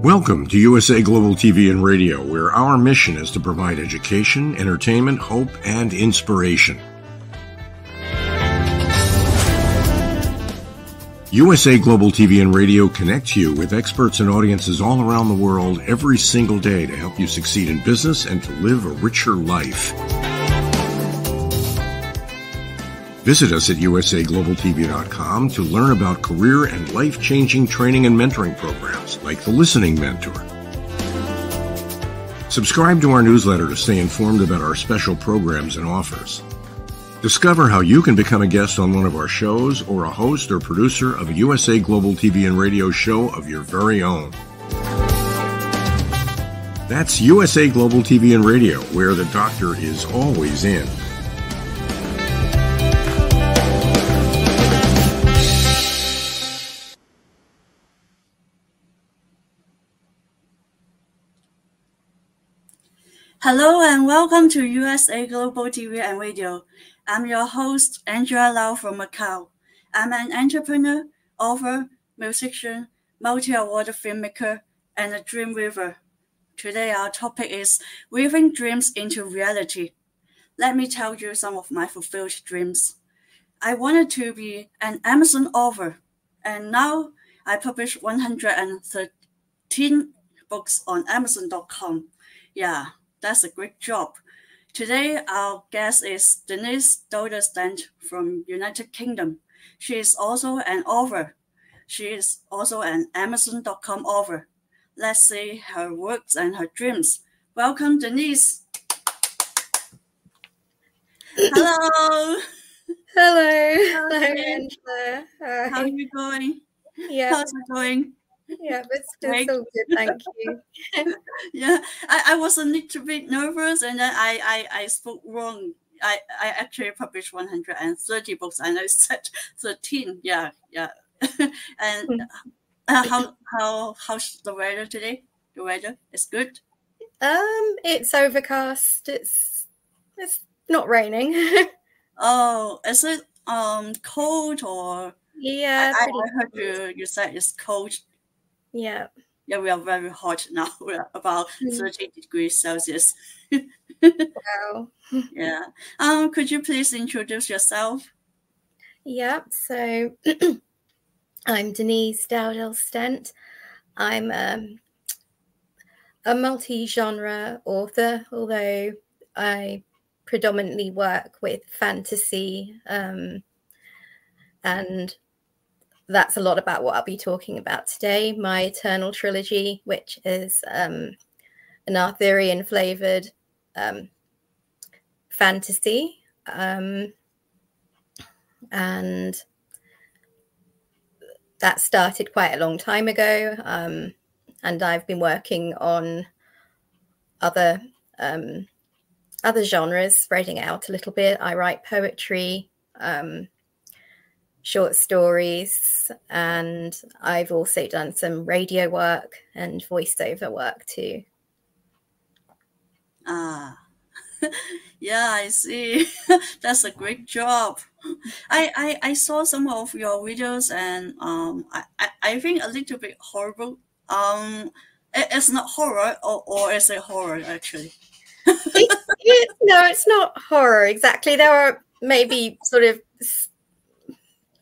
Welcome to USA Global TV and Radio, where our mission is to provide education, entertainment, hope, and inspiration. USA Global TV and Radio connects you with experts and audiences all around the world every single day to help you succeed in business and to live a richer life. Visit us at usaglobaltv.com to learn about career and life-changing training and mentoring programs like the Listening Mentor. Subscribe to our newsletter to stay informed about our special programs and offers. Discover how you can become a guest on one of our shows or a host or producer of a USA Global TV and Radio show of your very own. That's USA Global TV and Radio, where the doctor is always in. Hello and welcome to USA Global TV and Radio. I'm your host, Angela Lau from Macau. I'm an entrepreneur, author, musician, multi-award filmmaker, and a dream weaver. Today our topic is weaving dreams into reality. Let me tell you some of my fulfilled dreams. I wanted to be an Amazon author, and now I publish 113 books on Amazon.com. Yeah. That's a great job. Today, our guest is Denise Dowdell-Stent from United Kingdom. She is also an author. She is also an Amazon.com author. Let's see her works and her dreams. Welcome, Denise. Hello. Hello. Hello, Angela. Hi. How are you going? Yeah. How's it going? Yeah, but still so good, thank you. Yeah, I was a little bit nervous, and then I spoke wrong. I actually published 130 books, and I said 13. Yeah. And how's the weather today? The weather is good. It's overcast. It's not raining. Oh, is it cold or? Yeah, I heard you said it's cold. Yeah. Yeah, we are very hot now. We're about 30 degrees Celsius. Wow. Yeah. Could you please introduce yourself? Yeah. So I'm Denise Dowdell-Stent. I'm a multi-genre author, although I predominantly work with fantasy, and that's a lot about what I'll be talking about today. My Eternal trilogy, which is an Arthurian flavored fantasy. And that started quite a long time ago. And I've been working on other genres, spreading out a little bit. I write poetry, short stories, and I've also done some radio work and voiceover work too. Yeah, I see. That's a great job. I saw some of your videos, and I think a little bit horrible. It's not horror, or is it horror actually? No, it's not horror exactly. There are maybe sort of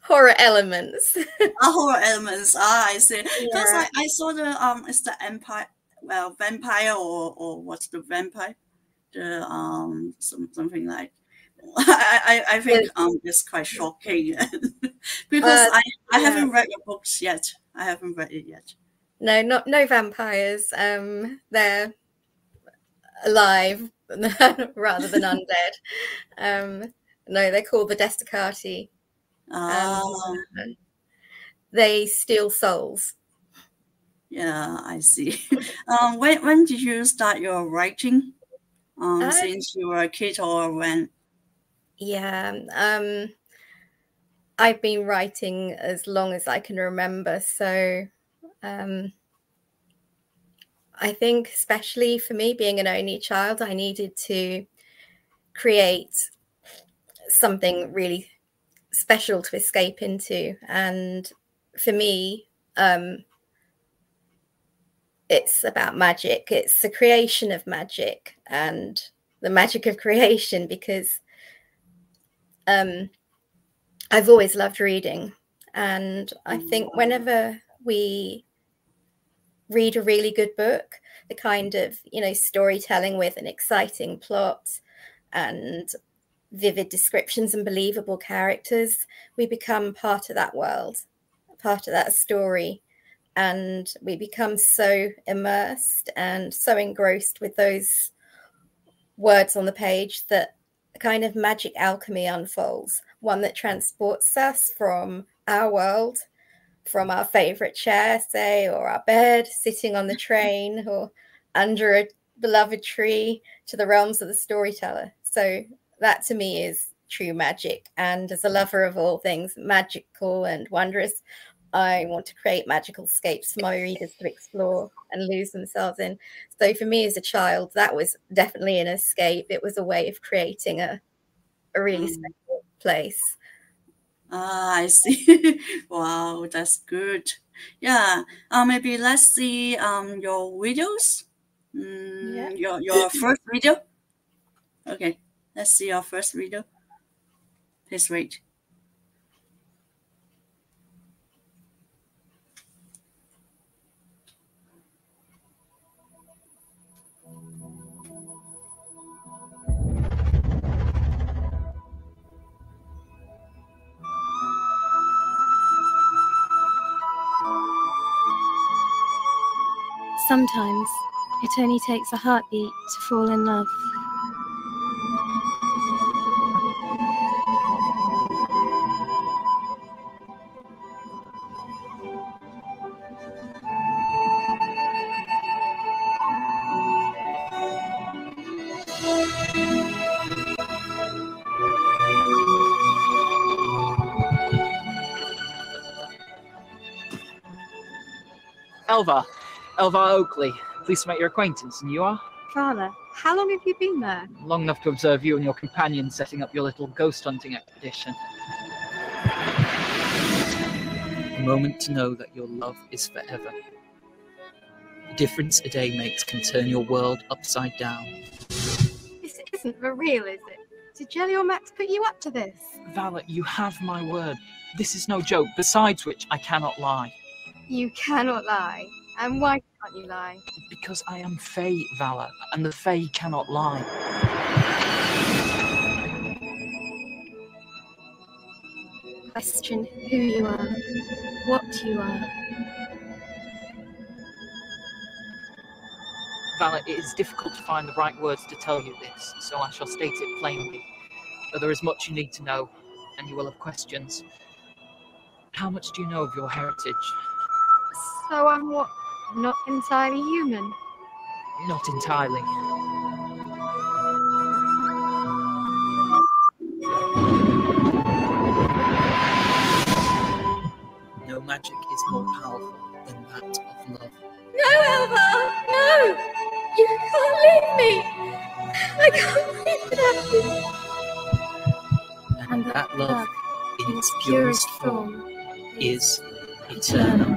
horror elements. Horror elements. I see. Because Yeah. I saw the it's the empire. Well, vampire or what's the vampire? The something like. I think it's quite shocking because I haven't read your books yet. I haven't read it yet. No, no vampires. They're alive rather than undead. No, they're called the Desticati. They steal souls. Yeah, I see. When did you start your writing? Since you were a kid or when? Yeah, I've been writing as long as I can remember. So I think especially for me, being an only child, I needed to create something really special to escape into. And for me, it's about magic. It's the creation of magic and the magic of creation, because I've always loved reading. And I think whenever we read a really good book, the kind of, you know, storytelling with an exciting plot and vivid descriptions and believable characters, we become part of that world, part of that story. And we become so immersed and so engrossed with those words on the page that a kind of magic alchemy unfolds, one that transports us from our world, from our favorite chair, say, or our bed, sitting on the train or under a beloved tree, to the realms of the storyteller. So that to me is true magic. And as a lover of all things magical and wondrous, I want to create magical escapes for my readers to explore and lose themselves in. So for me as a child, that was definitely an escape. It was a way of creating a really special place. Ah, I see. Wow, that's good. Yeah. Maybe let's see your videos. Yeah. Your first video. Okay. Let's see your first video. Please wait. Sometimes it only takes a heartbeat to fall in love. Elva Oakley. Pleased to make your acquaintance. And you are? Father, how long have you been there? Long enough to observe you and your companion setting up your little ghost hunting expedition. A moment to know that your love is forever. The difference a day makes can turn your world upside down. This isn't for real, is it? Did Jelly or Max put you up to this? Vala, you have my word. This is no joke, besides which I cannot lie. You cannot lie. And why can't you lie? Because I am Fae, Vala, and the Fae cannot lie. Question who you are, what you are. Vala, it is difficult to find the right words to tell you this, so I shall state it plainly. But there is much you need to know, and you will have questions. How much do you know of your heritage? So I'm what? Not entirely human? Not entirely. No magic is more powerful than that of love. No, Elva! No! You can't leave me! I can't leave that! And that love, in its purest form, is eternal.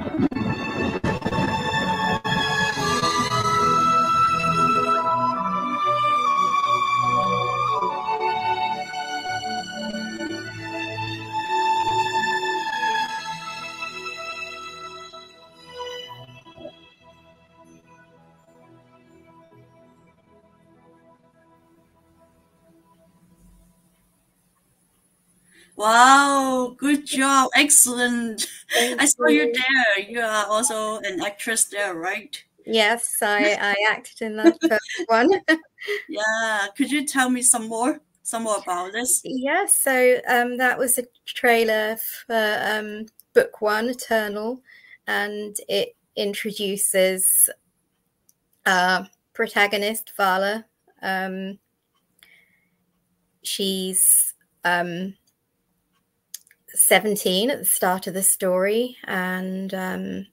Wow, good job. Excellent. I saw you there. You are also an actress there, right? Yes, I acted in that first one. Yeah. Could you tell me some more about this? Yeah, so that was a trailer for book one, Eternal, and it introduces protagonist Vala. She's 17 at the start of the story, and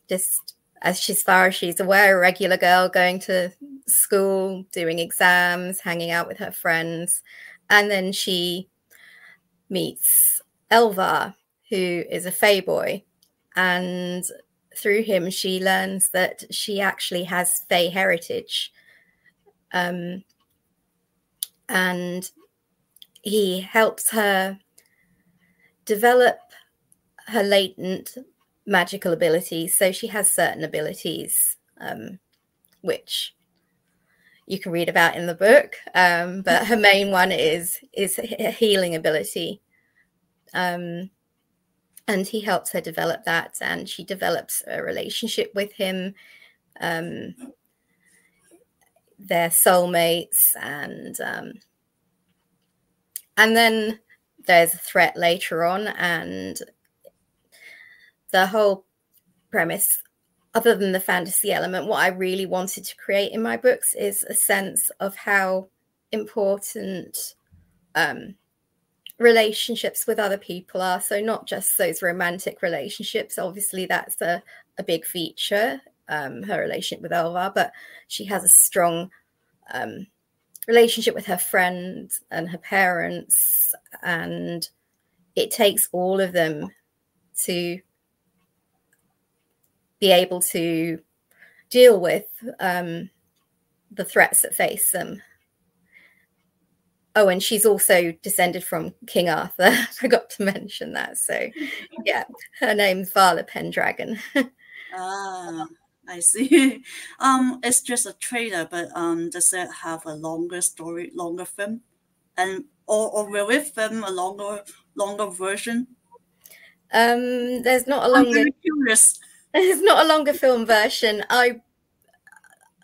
just as far as she's aware, a regular girl going to school, doing exams, hanging out with her friends. And then she meets Elva, who is a Fae boy. And through him, she learns that she actually has Fae heritage. And he helps her develop her latent magical abilities. So she has certain abilities, which you can read about in the book. But her main one is a healing ability. And he helps her develop that, and she develops a relationship with him. They're soulmates, and then there's a threat later on, and the whole premise, other than the fantasy element, what I really wanted to create in my books is a sense of how important relationships with other people are. So not just those romantic relationships, obviously that's a big feature, her relationship with Elvar, but she has a strong relationship with her friends and her parents, and it takes all of them to be able to deal with the threats that face them. Oh, and she's also descended from King Arthur. I forgot to mention that. So, yeah, her name's Vala Pendragon. Ah, I see. It's just a trailer, but does it have a longer story, longer film, and or will it film a longer version? There's not a longer. I'm very curious. There's not a longer film version.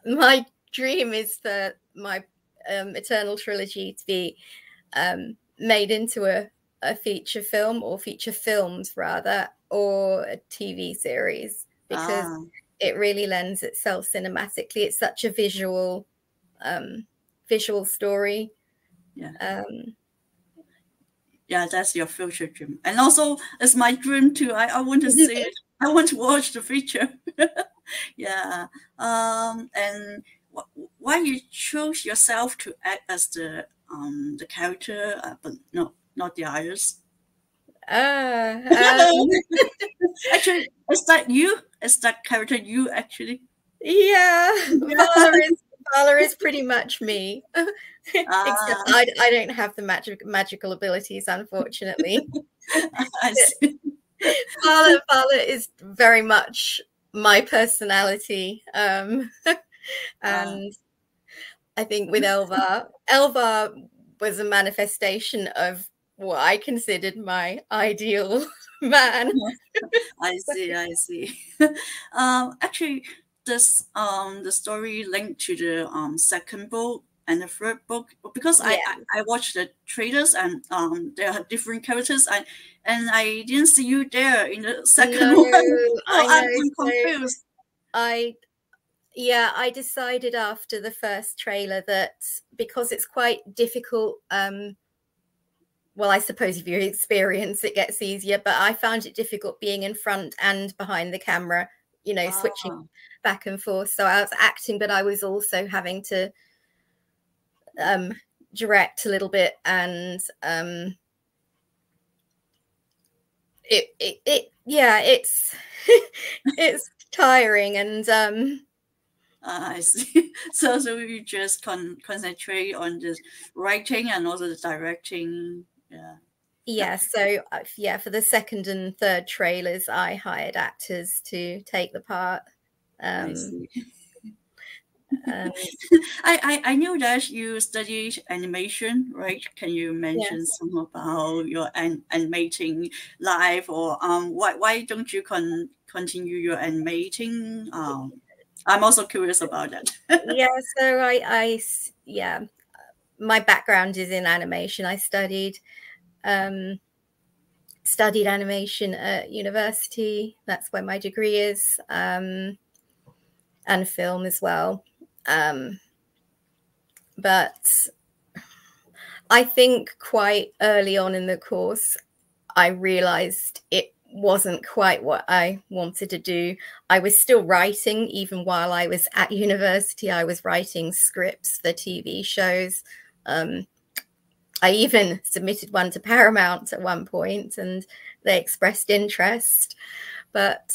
My dream is for my Eternal trilogy to be made into a feature film, or feature films rather, or a TV series, because it really lends itself cinematically. It's such a visual story. Yeah. Yeah, that's your future dream, and also it's my dream too. I want to see it. I want to watch the feature. Yeah. And why you chose yourself to act as the character, but not the others? Actually, is that you? Is that character you actually? Yeah. Vala is pretty much me. Except I don't have the magical abilities, unfortunately. I see. Vala is very much my personality. And I think with Elvar was a manifestation of what I considered my ideal man. I see. Actually, this the story linked to the second book and the third book, because I watched the trailers, and there are different characters, and I didn't see you there in the second one. I'm confused. I decided after the first trailer that because it's quite difficult, well, I suppose if you experience it gets easier, but I found it difficult being in front and behind the camera, switching back and forth. So I was acting, but I was also having to direct a little bit, and it's it's tiring, and I see. So you just concentrate on the writing and also the directing. Yeah. So for the second and third trailers, I hired actors to take the part. I see. I knew that you studied animation, right? Can you mention some about your animating life, or why don't you continue your animating? I'm also curious about that. So my background is in animation. I studied animation at university. That's where my degree is, and film as well. But I think quite early on in the course, I realized it wasn't quite what I wanted to do. I was still writing. Even while I was at university, I was writing scripts for TV shows. I even submitted one to Paramount at one point, and they expressed interest, but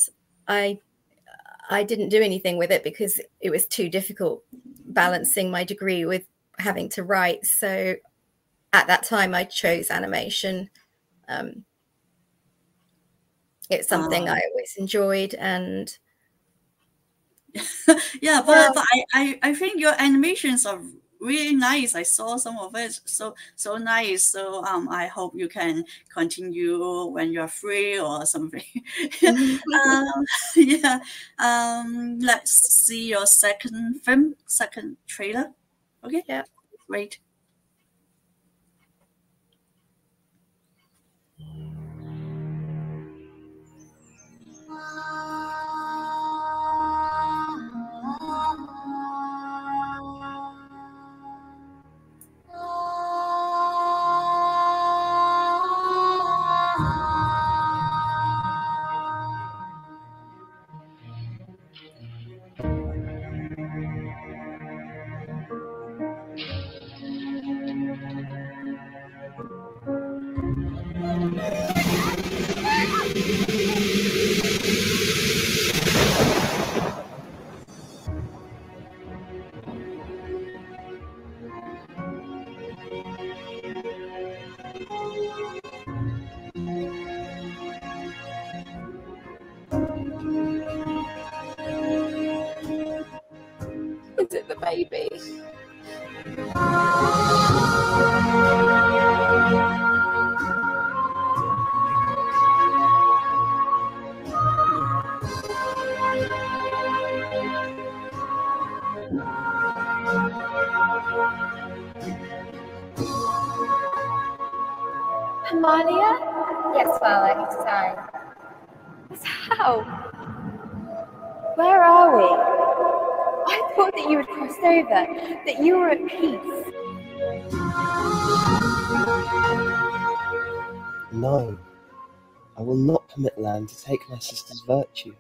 I I didn't do anything with it because it was too difficult balancing my degree with having to write. So at that time, I chose animation. It's something I always enjoyed, and yeah, but I think your animations are really nice. I saw some of it, so nice. So I hope you can continue when you're free or something. Yeah. Let's see your second film, second trailer. Okay. Yeah. Great. Is it the baby? Amalia? Yes, Vala, it's time. But how? Where are we? I thought that you had crossed over, that you were at peace. No, I will not permit land to take my sister's virtue.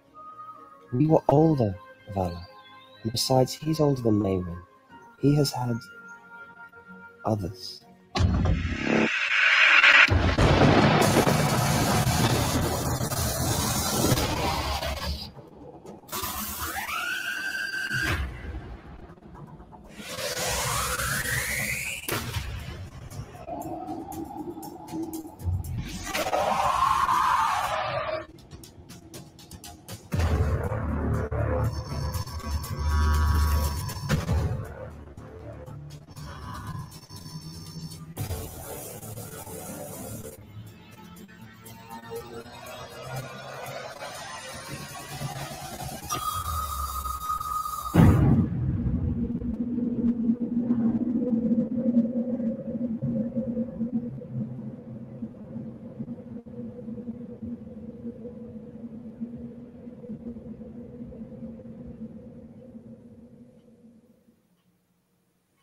We were older, Vala, and besides he's older than Mayrin. He has had others.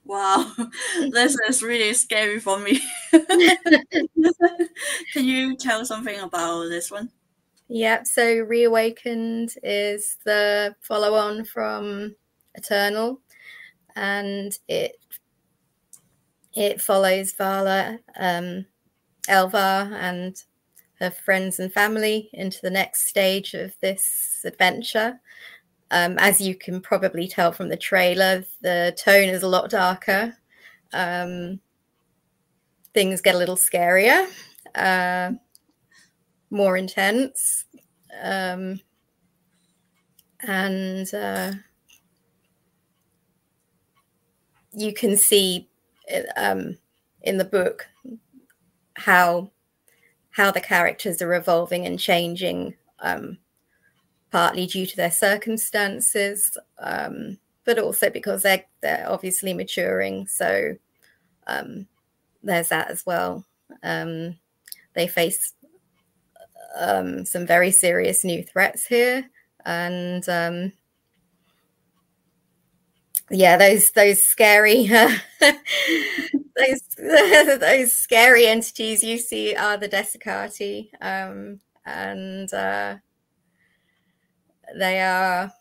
Wow, this is really scary for me. Can you tell something about this one? Yeah, so Reawakened is the follow-on from Eternal, and it follows Vala, Elva, and her friends and family into the next stage of this adventure. As you can probably tell from the trailer, the tone is a lot darker. Things get a little scarier, more intense. And you can see in the book how the characters are evolving and changing, partly due to their circumstances, but also because they're obviously maturing. So there's that as well. They face some very serious new threats here, and yeah, those scary those scary entities you see are the Desicati, and they are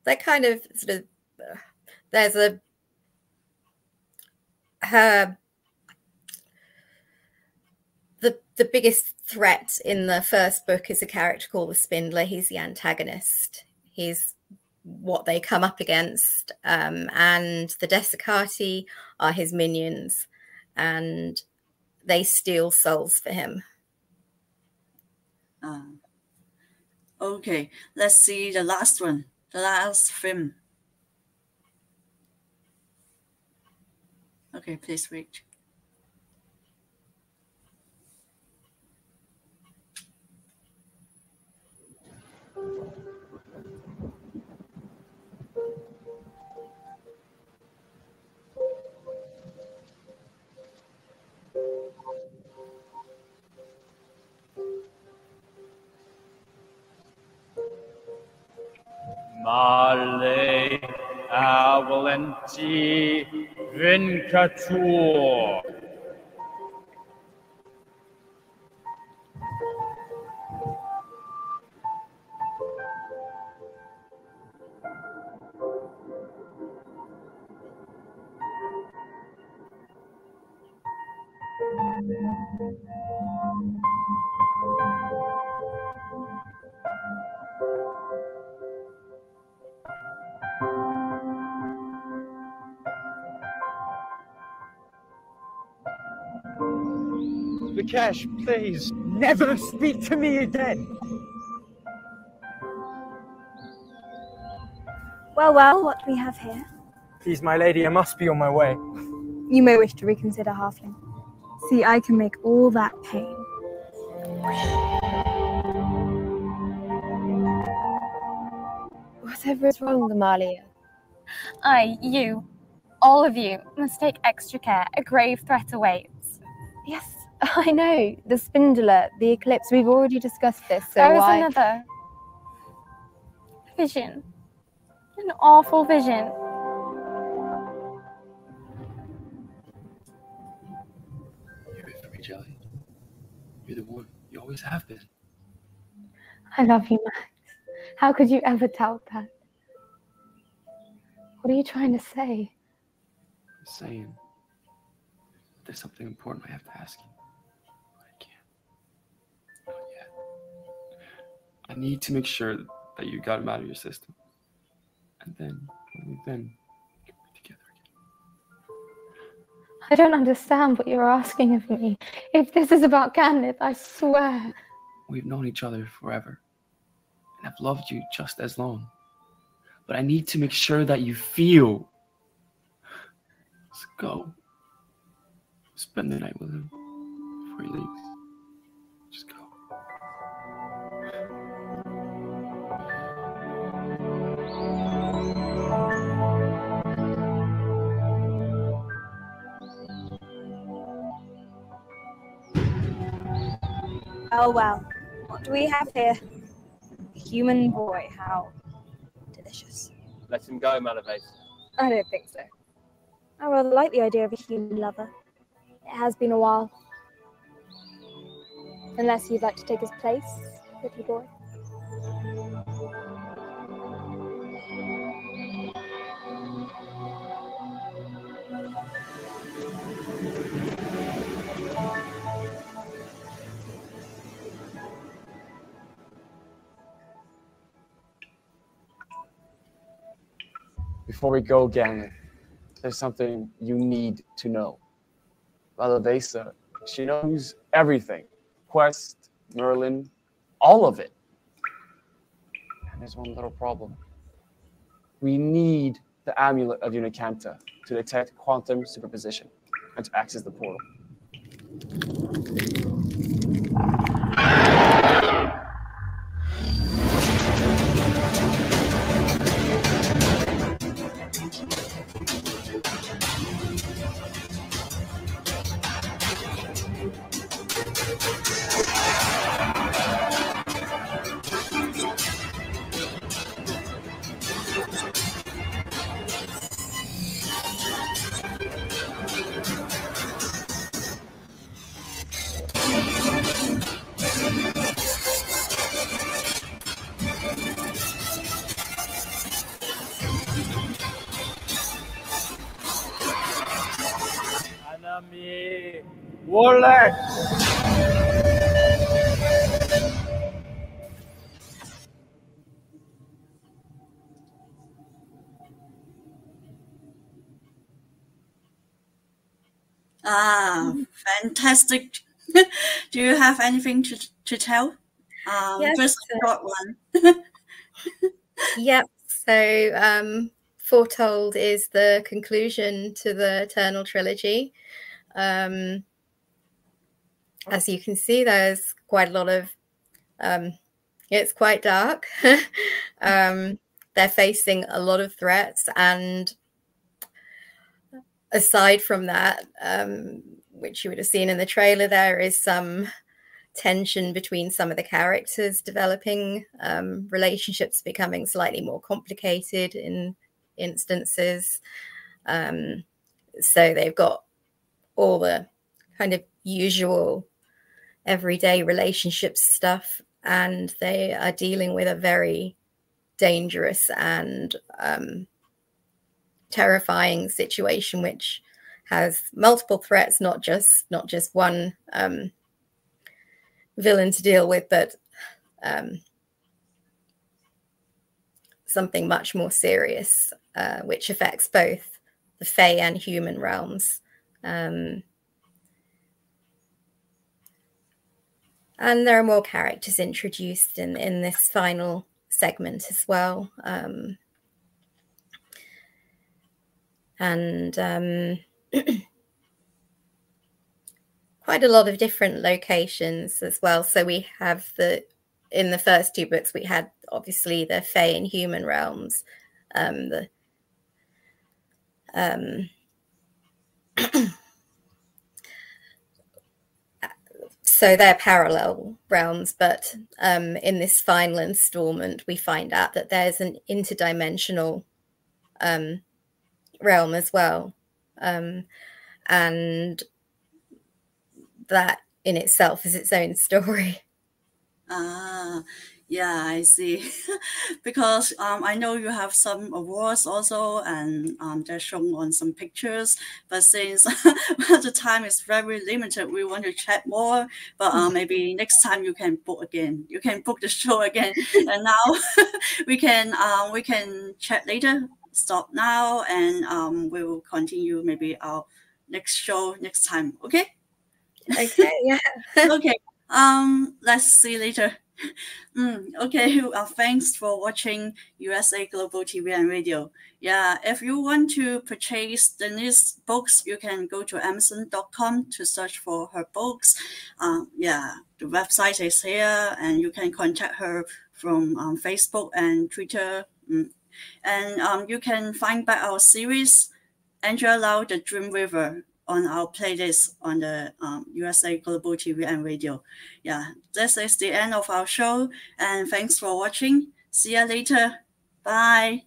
they're kind of sort of there's the biggest threat in the first book is a character called the Spindler. He's the antagonist. He's what they come up against. And the Desicati are his minions, and they steal souls for him. Okay, let's see the last one, the last film. Okay, please wait. Male avalenti vincatur. Vikesh, please, never speak to me again. Well, well, what do we have here? Please, my lady, I must be on my way. You may wish to reconsider, halfling. See, I can make all that pain. Whatever is wrong, Amalia? You, all of you, must take extra care. A grave threat awaits. Yes, I know. The Spindler, the eclipse, we've already discussed this, so there is another vision. An awful vision. You're it for me, Jacalyn. You're the one. You always have been. I love you, Max. How could you ever doubt that? What are you trying to say? I'm saying there's something important I have to ask you. But I can't. Not yet. I need to make sure that you got him out of your system. And then, only then, we can be together again. I don't understand what you're asking of me. If this is about Ganith, I swear. We've known each other forever. And I've loved you just as long. But I need to make sure that you feel. Let's go. Spend the night with him before he leaves. Just go. Oh well, what do we have here? A human boy, how delicious. Let him go, Malavase. I don't think so. I rather like the idea of a human lover. It has been a while. Unless you'd like to take his place, little boy. Before we go, Jacalyn, there's something you need to know. Malavase, she knows everything. Quest, Merlin, all of it. And there's one little problem. We need the amulet of Unicanta to detect quantum superposition and to access the portal. 원래 Fantastic. Do you have anything to tell? Yes, just a short one. Yep. So, Foretold is the conclusion to the Eternal Trilogy. As you can see, there's quite a lot of, it's quite dark. They're facing a lot of threats. And aside from that, which you would have seen in the trailer, there is some tension between some of the characters developing, relationships becoming slightly more complicated in instances. So they've got all the kind of usual everyday relationship stuff, and they are dealing with a very dangerous and terrifying situation, which has multiple threats, not just one villain to deal with, but something much more serious, which affects both the Fae and human realms. And there are more characters introduced in this final segment as well. And quite a lot of different locations as well. So we have in the first two books, we had obviously the Fae and human realms, so they're parallel realms, but in this final installment, we find out that there's an interdimensional realm as well. And that in itself is its own story. Yeah, I see. Because I know you have some awards also, and they're shown on some pictures. But since the time is very limited, we want to chat more. But maybe next time you can book again. You can book the show again. And now we can chat later. Stop now, and we will continue maybe our next show next time. Okay. Okay. Yeah. Okay. Let's see later. Okay. Thanks for watching USA Global TV and Radio. Yeah, if you want to purchase Denise's books, you can go to Amazon.com to search for her books. Yeah, the website is here, and you can contact her from Facebook and Twitter. And you can find back our series, Angela Lau, The Dream River, on our playlist on the USA Global TV and Radio. Yeah, this is the end of our show, and thanks for watching. See you later. Bye.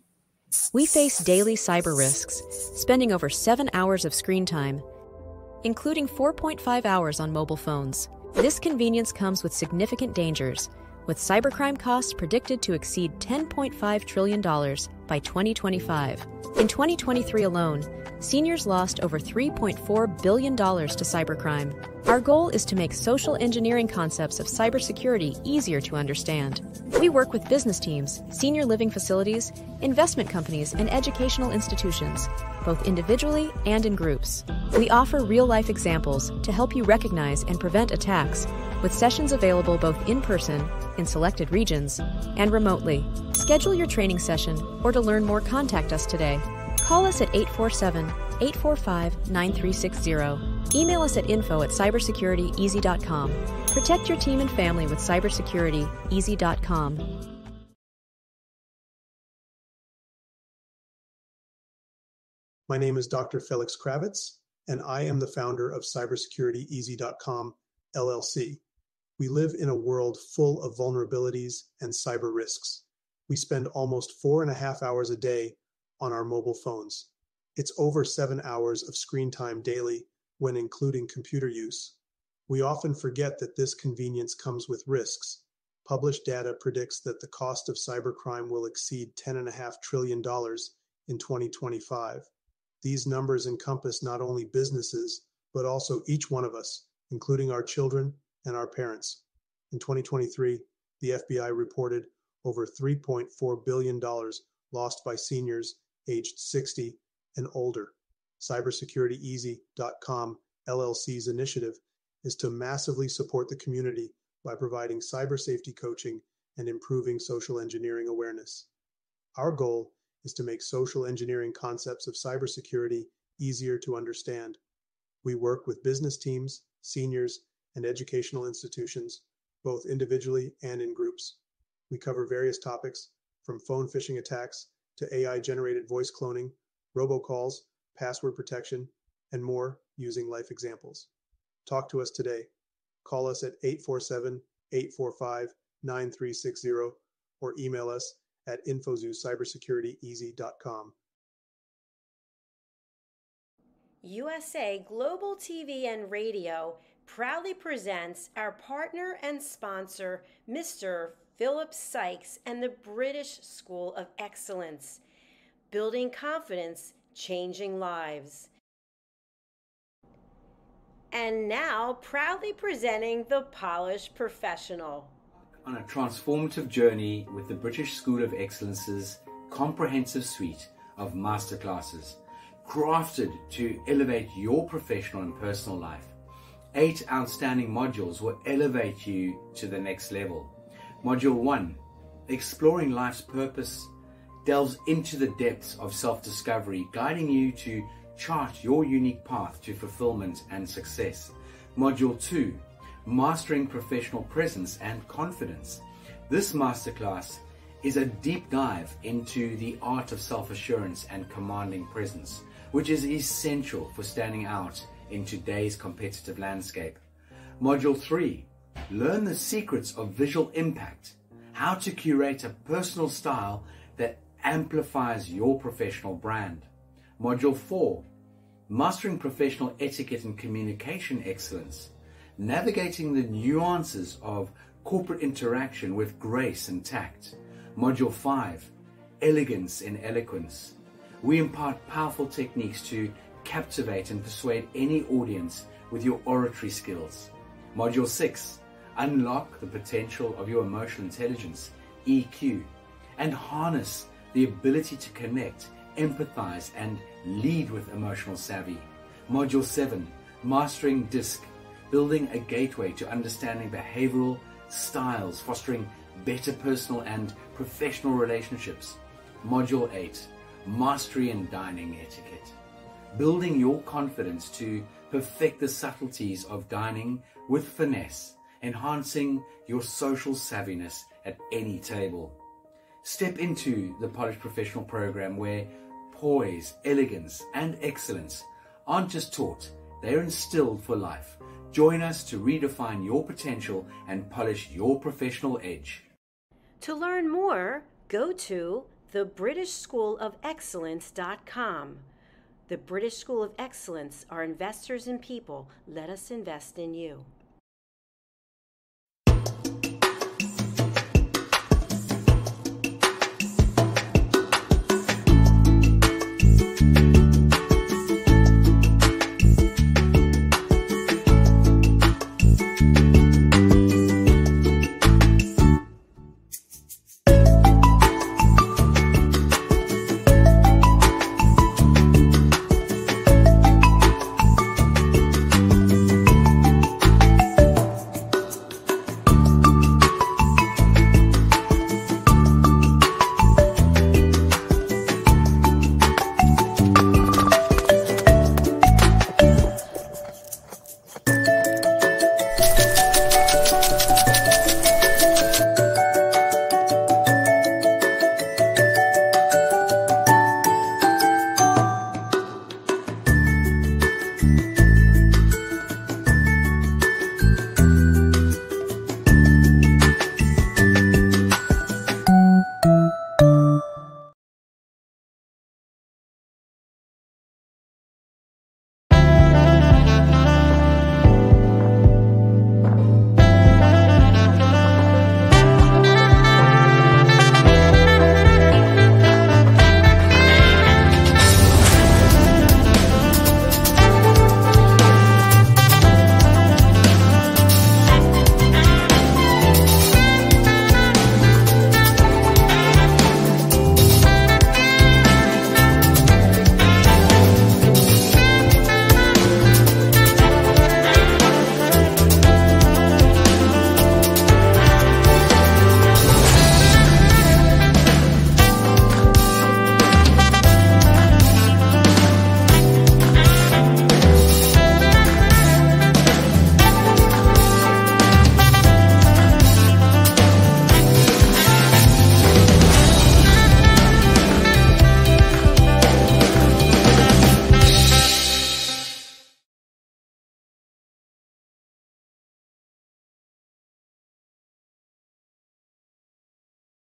We face daily cyber risks, spending over 7 hours of screen time, including 4.5 hours on mobile phones. This convenience comes with significant dangers, with cybercrime costs predicted to exceed $10.5 trillion by 2025. In 2023 alone, seniors lost over $3.4 billion to cybercrime. Our goal is to make social engineering concepts of cybersecurity easier to understand. We work with business teams, senior living facilities, investment companies, and educational institutions, both individually and in groups. We offer real-life examples to help you recognize and prevent attacks, with sessions available both in person, in selected regions, and remotely. Schedule your training session, or to learn more, contact us today. Call us at 847-845-9360. Email us at info@cybersecurityeasy.com. Protect your team and family with cybersecurityeasy.com. My name is Dr. Felix Kravitz, and I am the founder of cybersecurityeasy.com, LLC. We live in a world full of vulnerabilities and cyber risks. We spend almost 4.5 hours a day on our mobile phones. It's over 7 hours of screen time daily when including computer use. We often forget that this convenience comes with risks. Published data predicts that the cost of cybercrime will exceed $10.5 trillion in 2025. These numbers encompass not only businesses, but also each one of us, including our children and our parents. In 2023, the FBI reported over $3.4 billion lost by seniors aged 60 and older. Cybersecurityeasy.com LLC's initiative is to massively support the community by providing cyber safety coaching and improving social engineering awareness. Our goal is to make social engineering concepts of cybersecurity easier to understand. We work with business teams, seniors, and educational institutions, both individually and in groups. We cover various topics from phone phishing attacks to AI-generated voice cloning, robocalls, password protection, and more using life examples. Talk to us today. Call us at 847-845-9360 or email us at info@cybersecurityeasy.com. USA Global TV and Radio proudly presents our partner and sponsor, Mr. Philip Sykes and the British School of Excellence. Building confidence, changing lives. And now, proudly presenting the Polished Professional. On a transformative journey with the British School of Excellence's comprehensive suite of masterclasses, crafted to elevate your professional and personal life. 8 outstanding modules will elevate you to the next level. Module 1, Exploring Life's Purpose, delves into the depths of self-discovery, guiding you to chart your unique path to fulfillment and success. Module 2, Mastering Professional Presence and Confidence. This masterclass is a deep dive into the art of self-assurance and commanding presence, which is essential for standing out in today's competitive landscape. Module 3, Learn the Secrets of Visual Impact, how to curate a personal style that amplifies your professional brand. Module 4, Mastering Professional Etiquette and Communication Excellence, navigating the nuances of corporate interaction with grace and tact. Module 5, Elegance in Eloquence. We impart powerful techniques to captivate and persuade any audience with your oratory skills. Module 6, Unlock the potential of your emotional intelligence, EQ, and harness the ability to connect, empathize, and lead with emotional savvy. Module 7, Mastering DISC, building a gateway to understanding behavioral styles, fostering better personal and professional relationships. Module 8, Mastery in Dining Etiquette, building your confidence to perfect the subtleties of dining with finesse, enhancing your social savviness at any table. Step into the Polished Professional program where poise, elegance, and excellence aren't just taught, they're instilled for life. Join us to redefine your potential and polish your professional edge. To learn more, go to thebritishschoolofexcellence.com. The British School of Excellence are investors in people. Let us invest in you.